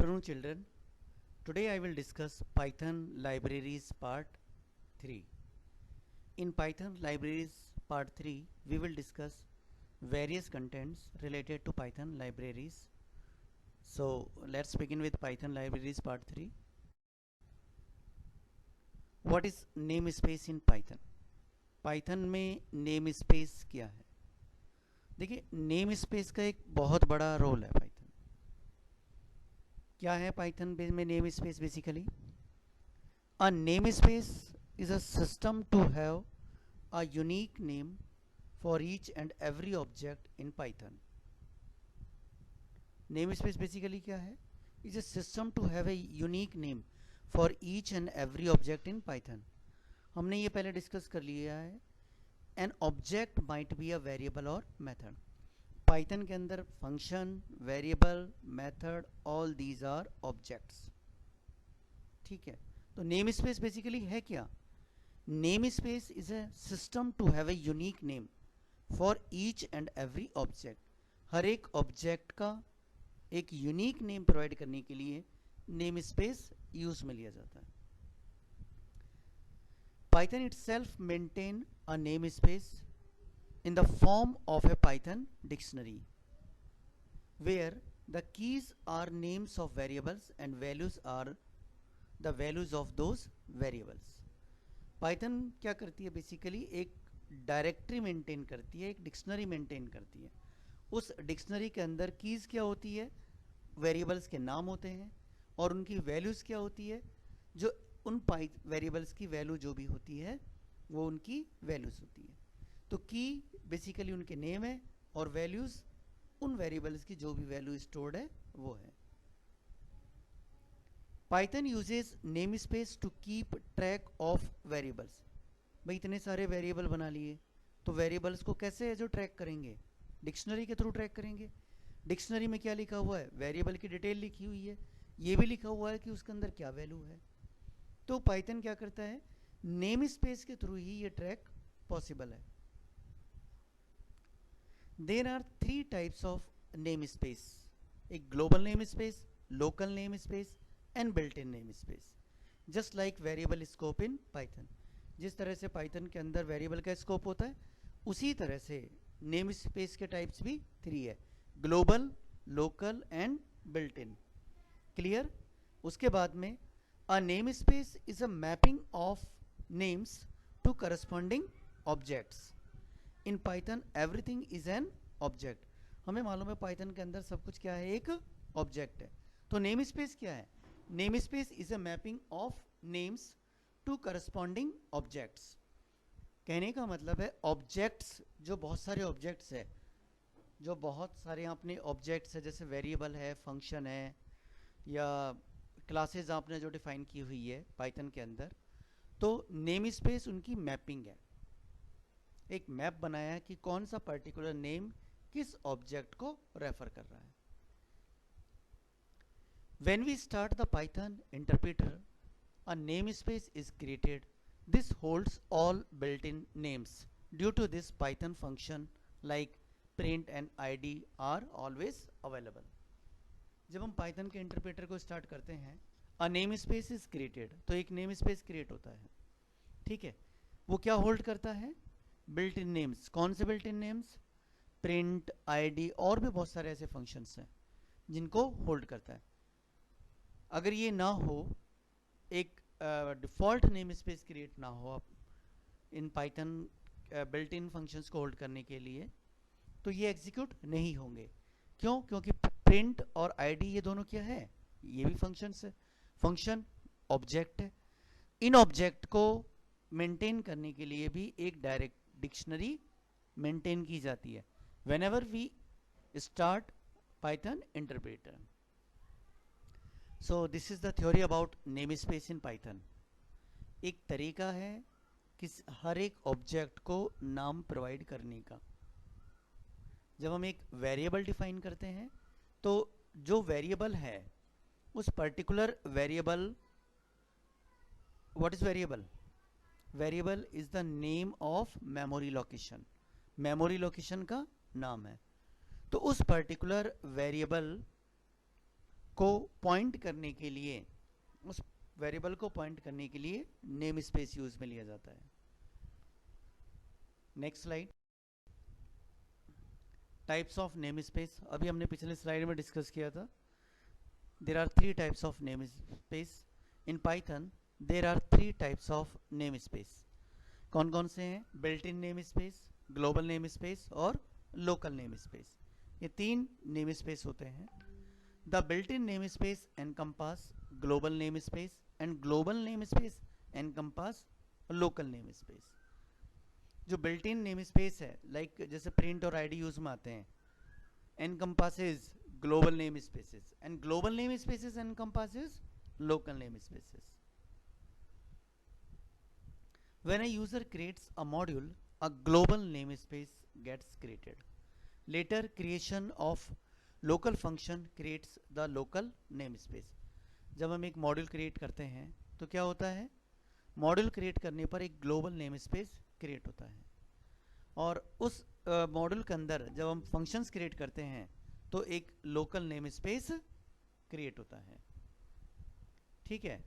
afternoon, children. Today I will discuss Python libraries part 3. In Python libraries part 3, we will discuss various contents related to Python libraries. So let's begin with Python libraries part 3. What is namespace in Python? Python में namespace क्या है? देखिए namespace का एक बहुत बड़ा role है Python. क्या है पाइथन में name space? Basically a name space is a system to have a unique name for each and every object in Python. Name space basically क्या है? Is a system to have a unique name for each and every object in Python. हमने ये पहले discuss कर लिया है. An object might be a variable और method. Python के अंदर function, variable, method, all these are objects. ठीक है, तो नेम स्पेस बेसिकली है क्या? Name space is a system to have a unique name for each and every object. हर एक ऑब्जेक्ट का एक यूनिक नेम प्रोवाइड करने के लिए नेम स्पेस यूज में लिया जाता है. Python itself maintain a name space in the form of a Python dictionary, where the keys are names of variables and values are the values of those variables. Python क्या करती है? Basically एक directory maintain करती है, एक dictionary maintain करती है. उस डिक्शनरी के अंदर कीज़ क्या होती है? वेरिएबल्स के नाम होते हैं. और उनकी वैल्यूज़ क्या होती है? जो उन वेरिएबल्स की वैल्यू जो भी होती है वो उनकी वैल्यूज़ होती है. तो की बेसिकली उनके नेम है और वैल्यूज उन वेरिएबल्स की जो भी वैल्यू स्टोर्ड है वो है. Python uses name space to keep track of variables. भाई इतने सारे वेरिएबल बना लिए तो वेरिएबल्स को कैसे जो ट्रैक करेंगे? डिक्शनरी के थ्रू ट्रैक करेंगे. डिक्शनरी में क्या लिखा हुआ है? वेरिएबल की डिटेल लिखी हुई है. ये भी लिखा हुआ है कि उसके अंदर क्या वैल्यू है. तो पाइथन क्या करता है? नेम स्पेस के थ्रू ही ये ट्रैक पॉसिबल है. There are three types of namespace: a global namespace, local namespace and built-in namespace. Just like variable scope in Python. जिस तरह से Python के अंदर वेरिएबल का स्कोप होता है उसी तरह से नेम स्पेस के टाइप्स भी 3 है: global, local and built in. Clear? उसके बाद में a name space is a mapping of names to corresponding objects. In Python everything is an object. हमें मालूम है पाइथन के अंदर सब कुछ क्या है? एक ऑब्जेक्ट है. तो नेम स्पेस क्या है? Name space is a mapping of names to corresponding objects. कहने का मतलब है ऑब्जेक्ट्स, जो बहुत सारे ऑब्जेक्ट्स है, जो बहुत सारे अपने ऑब्जेक्ट्स है, जैसे वेरिएबल है, फंक्शन है, या क्लासेस आपने जो डिफाइन की हुई है पाइथन के अंदर, तो नेम स्पेस उनकी मैपिंग है. एक मैप बनाया है कि कौन सा पर्टिकुलर नेम किस ऑब्जेक्ट को रेफर कर रहा है. When we start the Python interpreter, a namespace is created. This holds all built-in names. Due to this, Python function like print and id are always available. जब हम Python के interpreter को start करते हैं, a namespace is created, तो एक namespace create होता है. ठीक है, वो क्या होल्ड करता है? बिल्ट इन नेम्स. कौन से built in names? Print, ID और भी बहुत सारे ऐसे फंक्शंस हैं जिनको होल्ड करता है. अगर ये ना हो, एक डिफ़ॉल्ट नेम स्पेस क्रिएट ना हो in Python built in functions को होल्ड करने के लिए, तो ये एग्जीक्यूट नहीं होंगे. क्यों? क्योंकि प्रिंट और आईडी ये दोनों क्या है? ये भी फंक्शंस है. फंक्शन ऑब्जेक्ट है. इन ऑब्जेक्ट को मेंटेन करने के लिए भी एक डायरेक्ट डिक्शनरी मेंटेन की जाती है whenever we start Python interpreter. So this is the theory about namespace in Python. एक तरीका है कि हर एक ऑब्जेक्ट को नाम प्रोवाइड करने का. जब हम एक वेरिएबल डिफाइन करते हैं तो जो वेरिएबल है उस particular variable, what is variable? Variable is the name of memory location. Memory location का नाम है. तो उस पर्टिकुलर वेरिएबल को पॉइंट करने के लिए, उस वेरिएबल को पॉइंट करने के लिए नेम स्पेस यूज में लिया जाता है। Next slide, types of name space. अभी हमने पिछले स्लाइड में डिस्कस किया था। There are 3 types of name space in Python. There are 3 types of name space. कौन कौन से हैं? Built in name space, global name space और लोकल नेम स्पेस। ये 3 नेम स्पेस होते हैं। The built in name space encompass global name space and global name space encompass local name space. जो built in name space है, like जैसे print और ID use में आते हैं, encompasses global name spaces and global name spaces encompasses local name spaces. When a user creates a module, a global namespace gets created. Later, creation of local function creates the local namespace. जब हम एक module create करते हैं तो क्या होता है? Module create करने पर एक ग्लोबल नेमस्पेस क्रिएट होता है, और उस मॉड्यूल के अंदर जब हम फंक्शंस क्रिएट करते हैं तो एक लोकल नेमस्पेस क्रिएट होता है। ठीक है।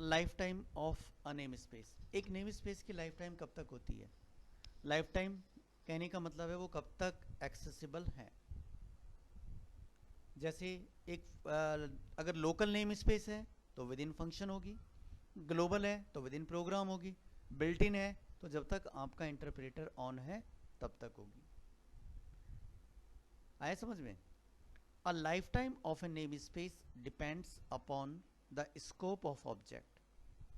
Life time of a name space. एक नेम स्पेस की लाइफ टाइम कब तक होती है? लाइफ टाइम कहने का मतलब है वो कब तक एक्सेसिबल है। जैसे एक अगर लोकल नेम स्पेस है तो विद इन फंक्शन होगी, ग्लोबल है तो विद इन प्रोग्राम होगी, बिल्ट इन है तो जब तक आपका इंटरप्रेटर ऑन है तब तक होगी। आया समझ में? A lifetime of a name space depends upon the scope of object.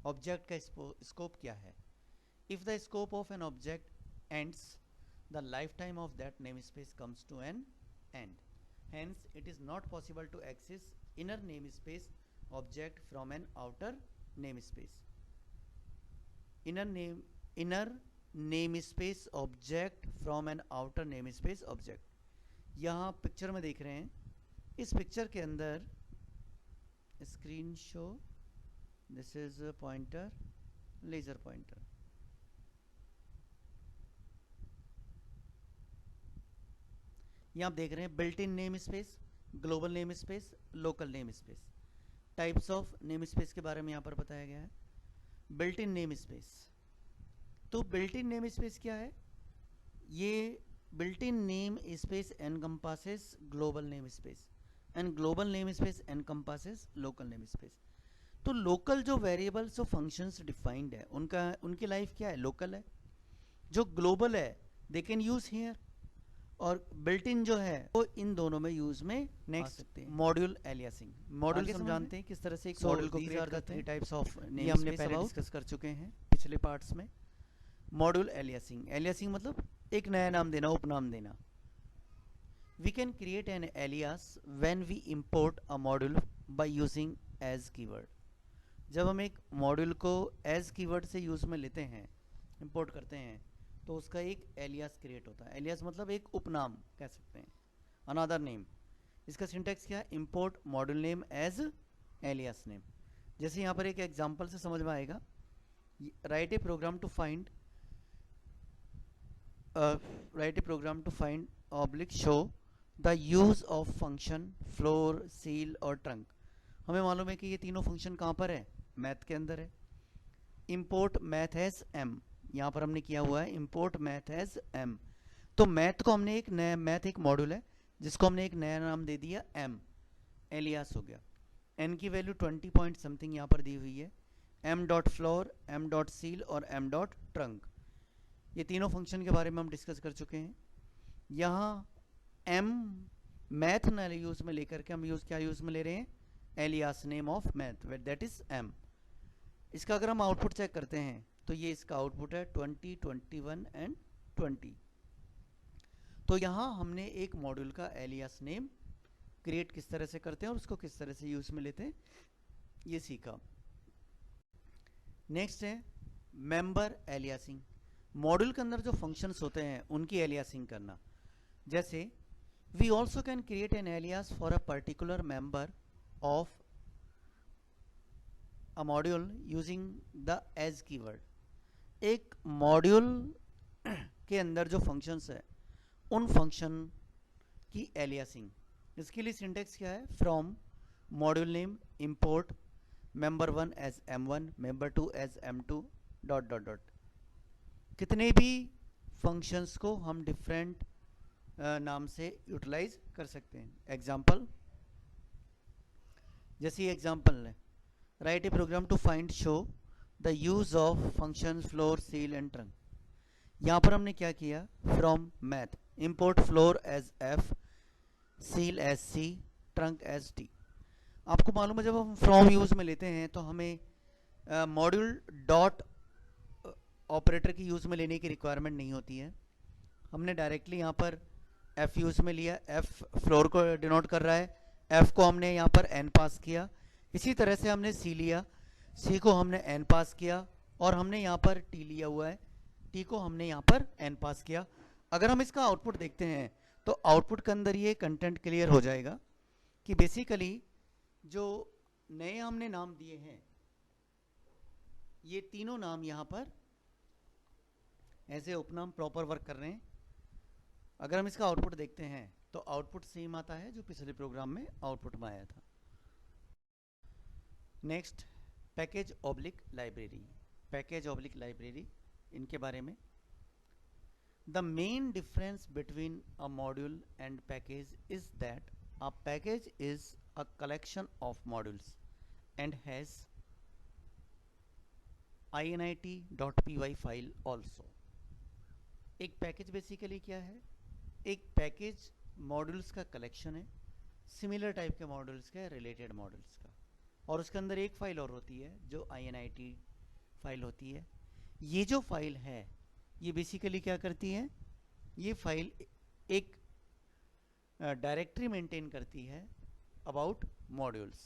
Object का स्कोप क्या है? If the scope of an object ends, the lifetime of that name space comes to an end. Hence, it is not possible to access inner namespace object from an outer namespace. Inner namespace object from an outer namespace object. यहाँ picture में देख रहे हैं, इस picture के अंदर screen show, this is pointer, laser pointer. यहाँ आप देख रहे हैं built in name space, global name space, local name space. Types of name space के बारे में यहाँ पर बताया गया है। बिल्ट इन नेम स्पेस, तो बिल्ट इन नेम स्पेस क्या है? ये built in name space encompasses global name space and global name space encompasses local name space. तो लोकल जो वेरिएबल्स और फंक्शंस डिफाइंड है उनकी लाइफ क्या है? लोकल है। जो ग्लोबल है दे कैन यूज हियर, और बिल्ट इन जो है वो इन दोनों में यूज में नेक्स्ट सकते हैं। Module aliasing. मॉड्यूल हम जानते हैं किस तरह से एक मॉड्यूल को क्रिएट करते हैं। टाइप्स ऑफ नेम हमने पहले डिस्कस कर चुके हैं पिछले पार्ट्स में। मॉड्यूल एलियासिंग, एलियासिंग मतलब एक नया नाम देना, उपनाम देना। We can create an alias when we import a module by using as keyword. जब हम एक मॉड्यूल को एज कीवर्ड से यूज में लेते हैं, इंपोर्ट करते हैं, तो उसका एक एलियास क्रिएट होता है। एलियास मतलब एक उपनाम कह सकते हैं, अनदर नेम। इसका सिंटैक्स क्या है? Import module name as alias name. जैसे यहाँ पर एक एग्जांपल से समझ में आएगा। Write a program to find oblique show the use of function floor, ceil और ट्रंक। हमें मालूम है कि ये तीनों फंक्शन कहाँ पर है? मैथ के अंदर है। इंपोर्ट मैथ एज एम, यहाँ पर हमने किया हुआ है इंपोर्ट मैथ एज एम। तो मैथ को हमने एक नया, मैथ एक मॉड्यूल है जिसको हमने एक नया नाम दे दिया एम, एलियास हो गया। एन की वैल्यू 20 पॉइंट समथिंग यहाँ पर दी हुई है। M dot floor, M dot ceil और एम डॉट ट्रंक, ये तीनों फंक्शन के बारे में हम डिस्कस कर चुके हैं। यहाँ एम मैथ न यूज में लेकर के हम क्या यूज में ले रहे हैं? Alias name of math, that is M. इसका अगर हम आउटपुट चेक करते हैं तो ये इसका आउटपुट है 20, 21 एंड 20। तो यहाँ हमने एक मॉड्यूल का एलियास नेम क्रिएट किस तरह से करते हैं और उसको किस तरह से यूज में लेते हैं ये सीखा। नेक्स्ट है मेंबर एलियासिंग। मॉड्यूल के अंदर जो फंक्शंस होते हैं उनकी एलियासिंग करना। जैसे we also can create an alias for a particular member of a module using the as keyword. एक मॉड्यूल के अंदर जो फंक्शंस है उन फंक्शन कि एलियासिंग, इसके लिए सिंटेक्स क्या है, from module name import member 1 as m1, member 2 as m2 dot dot dot. कितने भी फंक्शंस को हम डिफरेंट नाम से यूटिलाइज कर सकते हैं। एग्जाम्पल, जैसे ये एग्जाम्पल है, write a program to find show the use of function floor ceil and trunc. यहाँ पर हमने क्या किया, from math import floor as f, ceil as c, trunc as t। आपको मालूम है जब हम फ्रॉम यूज में लेते हैं तो हमें मॉड्यूल डॉट ऑपरेटर की यूज में लेने की रिक्वायरमेंट नहीं होती है। हमने डायरेक्टली यहाँ पर f यूज में लिया, f फ्लोर को डिनोट कर रहा है, f को हमने यहाँ पर n पास किया। इसी तरह से हमने c लिया, c को हमने n पास किया, और हमने यहाँ पर t लिया हुआ है, t को हमने यहाँ पर n पास किया। अगर हम इसका आउटपुट देखते हैं तो आउटपुट के अंदर ये कंटेंट क्लियर हो जाएगा कि बेसिकली जो नए हमने नाम दिए हैं, ये तीनों नाम यहाँ पर ऐसे उपनाम प्रॉपर वर्क कर रहे हैं। अगर हम इसका आउटपुट देखते हैं तो आउटपुट सेम आता है जो पिछले प्रोग्राम में आउटपुट में आया था। Next, package oblique library. Package oblique library, इनके बारे में, the main difference between a module and package is that a package is a collection of modules and has init.py file also। एक package basically क्या है, एक package modules का collection है, similar type के मॉड्यूल्स का, रिलेटेड मॉड्यूल्स का, और उसके अंदर एक फाइल और होती है जो init फाइल होती है। ये जो फाइल है ये बेसिकली क्या करती है, ये फाइल एक डायरेक्टरी मेंटेन करती है about modules।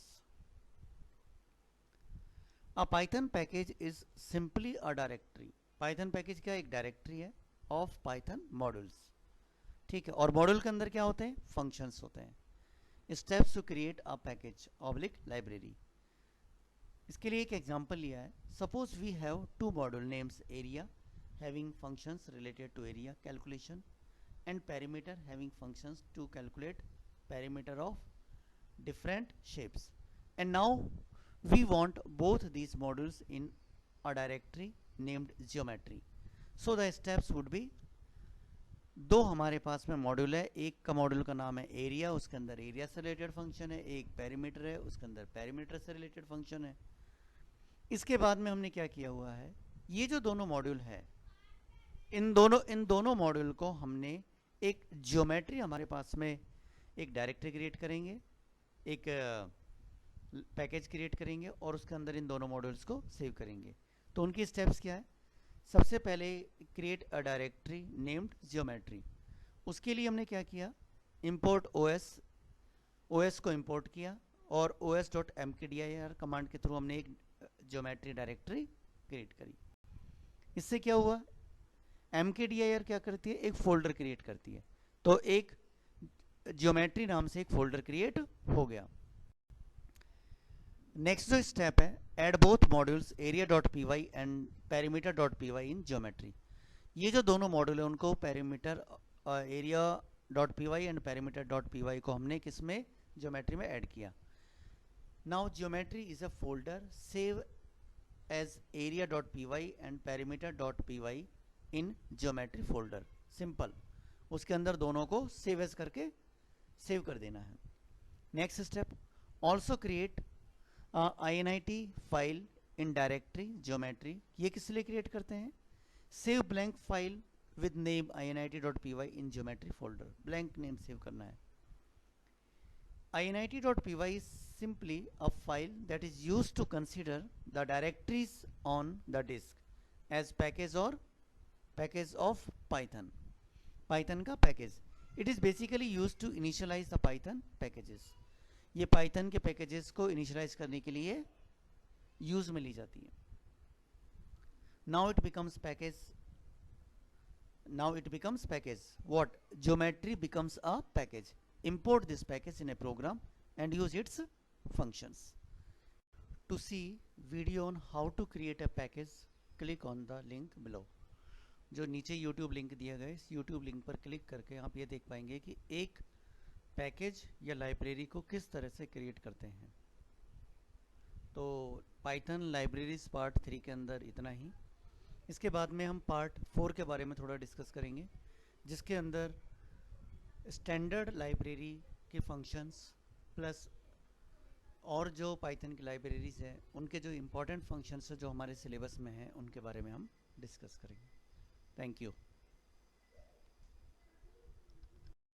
A Python package is simply a directory। Python package क्या, एक डायरेक्टरी है of Python modules, ठीक है। और मॉड्यूल के अंदर क्या होते हैं, फंक्शंस होते हैं। Steps to create a package oblique library, इसके लिए एक एग्जांपल लिया है। Suppose we have two module names area having functions related to area calculation and perimeter having functions to calculate perimeter of different shapes, and now we want both these modules in a directory named geometry। so the steps would be, दो हमारे पास में module है, एक का module का नाम है area, उसके अंदर एरिया से रिलेटेड फंक्शन है, एक पेरीमीटर है, उसके अंदर पेरीमीटर से रिलेटेड फंक्शन है। इसके बाद में हमने क्या किया हुआ है, ये जो दोनों मॉड्यूल है, इन दोनों मॉड्यूल को हमने एक ज्योमेट्री, हमारे पास में एक डायरेक्टरी क्रिएट करेंगे, एक पैकेज क्रिएट करेंगे, और उसके अंदर इन दोनों मॉड्यूल्स को सेव करेंगे। तो उनकी स्टेप्स क्या है, सबसे पहले create a directory named geometry. उसके लिए हमने क्या किया, इंपोर्ट ओएस को इंपोर्ट किया, और os.mkdir कमांड के थ्रू हमने एक ज्योमेट्री डायरेक्टरी क्रिएट करी। इससे क्या हुआ, mkdir क्या करती है, एक फोल्डर क्रिएट करती है। तो एक ज्योमेट्री नाम से एक फोल्डर क्रिएट हो गया। नेक्स्ट जो स्टेप है, add both modules area.py and perimeter.py in geometry. ये जो दोनों मॉड्यूल है उनको पेरीमीटर, area.py एंड perimeter.py को हमने किसमें, ज्योमेट्री में ऐड किया। Now geometry is a folder, save as area.py and perimeter.py in geometry folder. Simple, उसके अंदर दोनों को सेव एज करके सेव कर देना है। Next step, also create init file in directory geometry. ये किस लिए क्रिएट करते हैं, save blank file with name init.py in geometry folder. Blank name save करना है। init.py is simply a file that is used to consider the directories on the disk as package or package of Python। Python का package, it is basically use to initialize the Python packages. ये Python के packages को initialize करने के लिए use में ली जाती है। Now it becomes package what, geometry becomes a package. Import this package in a program and use its functions. To see video on how to create a package, click on the link below. जो नीचे YouTube link दिया गया है, इस YouTube link पर click करके आप ये देख पाएंगे कि एक पैकेज या लाइब्रेरी को किस तरह से क्रिएट करते हैं। तो पाइथन लाइब्रेरीज पार्ट 3 के अंदर इतना ही। इसके बाद में हम पार्ट 4 के बारे में थोड़ा डिस्कस करेंगे, जिसके अंदर स्टैंडर्ड लाइब्रेरी के फंक्शंस प्लस और जो पाइथन की लाइब्रेरीज हैं उनके जो इम्पोर्टेंट फंक्शंस जो हमारे सिलेबस में हैं उनके बारे में हम डिस्कस करेंगे। Thank you.